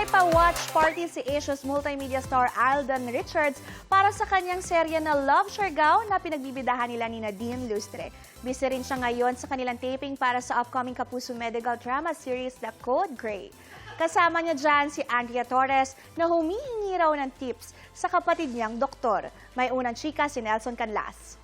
May pa-watch party si Asia's multimedia star Alden Richards para sa kanyang serye na Love Siargao na pinagbibidahan nila ni Nadine Lustre. Busy rin siya ngayon sa kanilang taping para sa upcoming Kapuso medical drama series The Code Grey. Kasama niya dyan si Andrea Torres na humihingi raw ng tips sa kapatid niyang doktor. May unang chika si Nelson Canlas.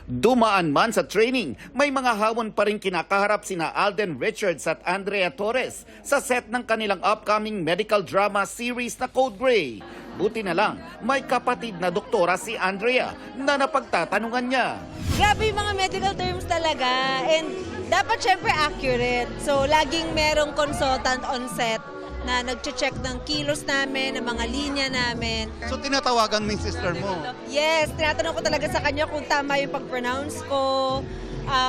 Dumaan man sa training, may mga hamon pa rin kinakaharap sina Alden Richards at Andrea Torres sa set ng kanilang upcoming medical drama series na Code Grey. Buti na lang, may kapatid na doktora si Andrea na napagtatanungan niya. Grabe yung mga medical terms talaga and dapat syempre accurate. So laging merong consultant on set na nag-check ng kilos namin, ng mga linya namin. So tinatawagan mo yung sister mo? Yes, tinatanong ko talaga sa kanya kung tama yung pag-pronounce ko,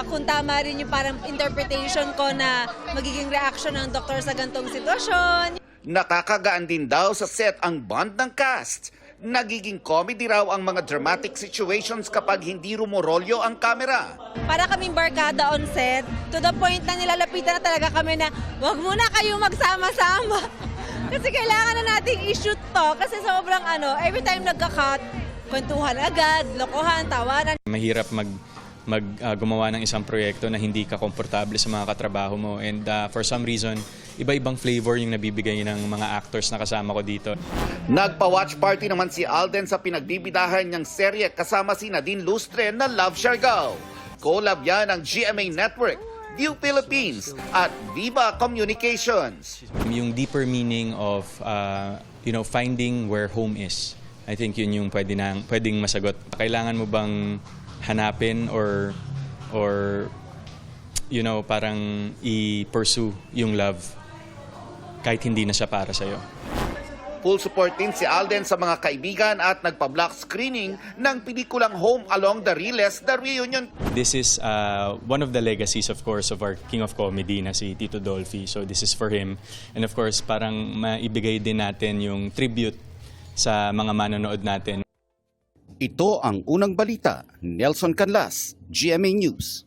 kung tama rin yung parang interpretation ko na magiging reaction ng doktor sa gantong sitwasyon. Nakakagaan din daw sa set ang bond ng cast. Nagiging comedy raw ang mga dramatic situations kapag hindi rumorolyo ang kamera. Para kaming barkada on set, to the point na nilalapitan na talaga kami na wag muna kayo magsama-sama. Kasi kailangan na nating i-shoot to kasi sobrang every time nagka-cut, kwentuhan agad, lokohan, tawanan. Mahirap gumawa ng isang proyekto na hindi ka komportable sa mga katrabaho mo and for some reason, iba-ibang flavor yung nabibigay ng mga actors na kasama ko dito. Nagpa-watch party naman si Alden sa pinagbibidahan niyang serye kasama si Nadine Lustre na Love Siargao. Collab yan ng GMA Network, View Philippines at Viva Communications. Yung deeper meaning of finding where home is. I think yun yung pwedeng masagot. Kailangan mo bang hanapin or parang i-pursue yung love kahit hindi na siya para sa'yo. Full support din si Alden sa mga kaibigan at nagpa-block screening ng pelikulang Home Along the Riles, The Reunion. This is one of the legacies, of course, of our King of Comedy na si Tito Dolphy. So this is for him. And of course, parang maibigay din natin yung tribute sa mga manonood natin. Ito ang unang balita. Nelson Canlas, GMA News.